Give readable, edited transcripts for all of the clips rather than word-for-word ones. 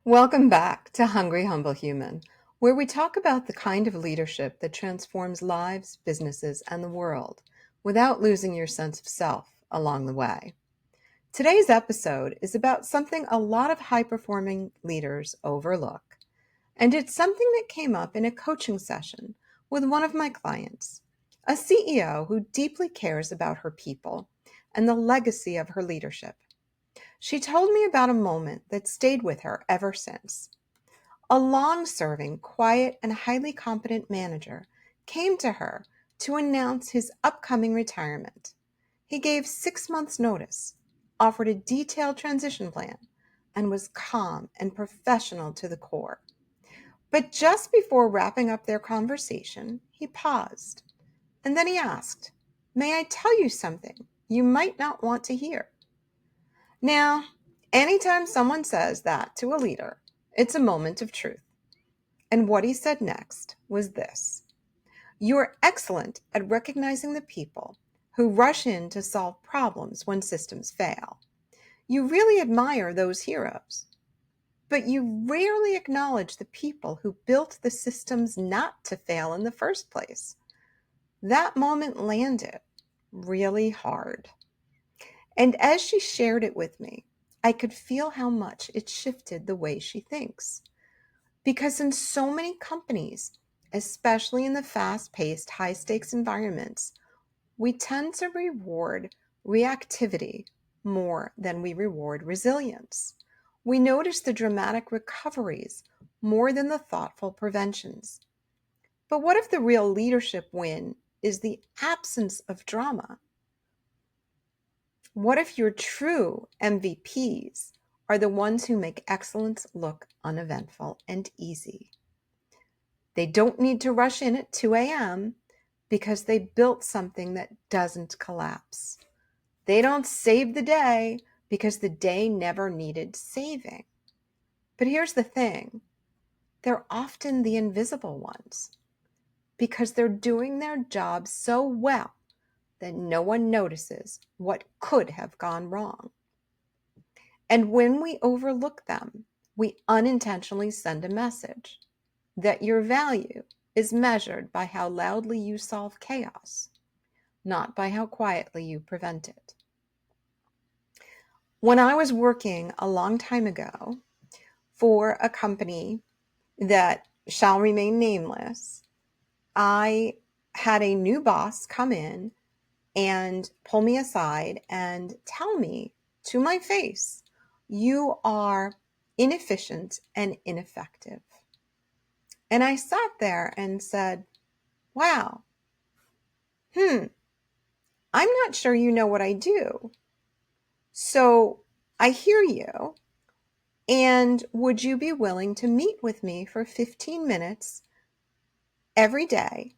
Welcome back to Hungry Humble Human, where we talk about the kind of leadership that transforms lives, businesses, and the world without losing your sense of self along the way. Today's episode is about something a lot of high-performing leaders overlook, and it's something that came up in a coaching session with one of my clients, a CEO who deeply cares about her people and the legacy of her leadership. She told me about a moment that stayed with her ever since. A long-serving, quiet, and highly competent manager came to her to announce his upcoming retirement. He gave 6 months' notice, offered a detailed transition plan, and was calm and professional to the core. But just before wrapping up their conversation, he paused, and then he asked, "May I tell you something you might not want to hear?" Now, anytime someone says that to a leader, it's a moment of truth. And what he said next was this: "You're excellent at recognizing the people who rush in to solve problems when systems fail. You really admire those heroes, but you rarely acknowledge the people who built the systems not to fail in the first place." That moment landed really hard. And as she shared it with me, I could feel how much it shifted the way she thinks. Because in so many companies, especially in the fast-paced, high-stakes environments, we tend to reward reactivity more than we reward resilience. We notice the dramatic recoveries more than the thoughtful preventions. But what if the real leadership win is the absence of drama? What if your true MVPs are the ones who make excellence look uneventful and easy? They don't need to rush in at 2 a.m. because they built something that doesn't collapse. They don't save the day because the day never needed saving. But here's the thing: they're often the invisible ones because they're doing their job so well that no one notices what could have gone wrong. And when we overlook them, we unintentionally send a message that your value is measured by how loudly you solve chaos, not by how quietly you prevent it. When I was working a long time ago for a company that shall remain nameless, I had a new boss come in and pull me aside and tell me to my face, "You are inefficient and ineffective." And I sat there and said, "Wow, I'm not sure you know what I do. So I hear you. And would you be willing to meet with me for 15 minutes every day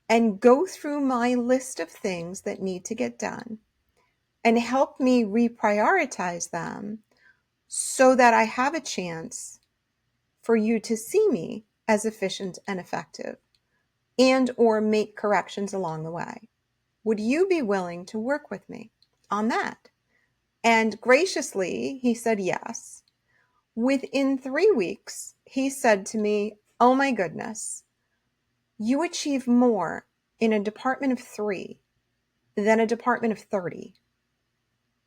and go through my list of things that need to get done and help me reprioritize them so that I have a chance for you to see me as efficient and effective and or make corrections along the way? Would you be willing to work with me on that?" And graciously, he said yes. Within 3 weeks, he said to me, "Oh my goodness, you achieve more in a department of 3 than a department of 30.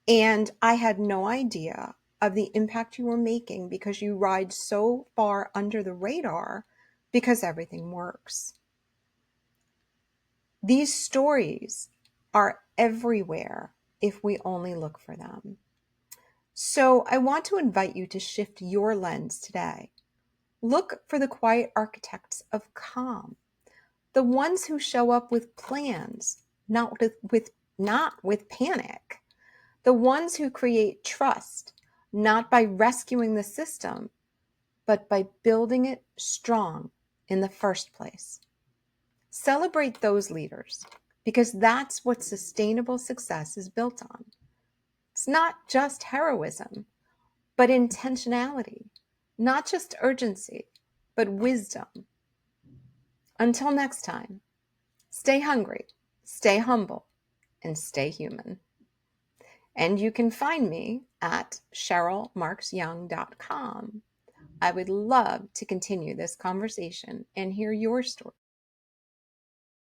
And I had no idea of the impact you were making because you ride so far under the radar because everything works." These stories are everywhere if we only look for them. So I want to invite you to shift your lens today. Look for the quiet architects of calm, the ones who show up with plans, not with panic, the ones who create trust, not by rescuing the system, but by building it strong in the first place. Celebrate those leaders because that's what sustainable success is built on. It's not just heroism, but intentionality, not just urgency, but wisdom. Until next time, stay hungry, stay humble, and stay human. And you can find me at CherylMarksYoung.com I would love to continue this conversation and hear your story.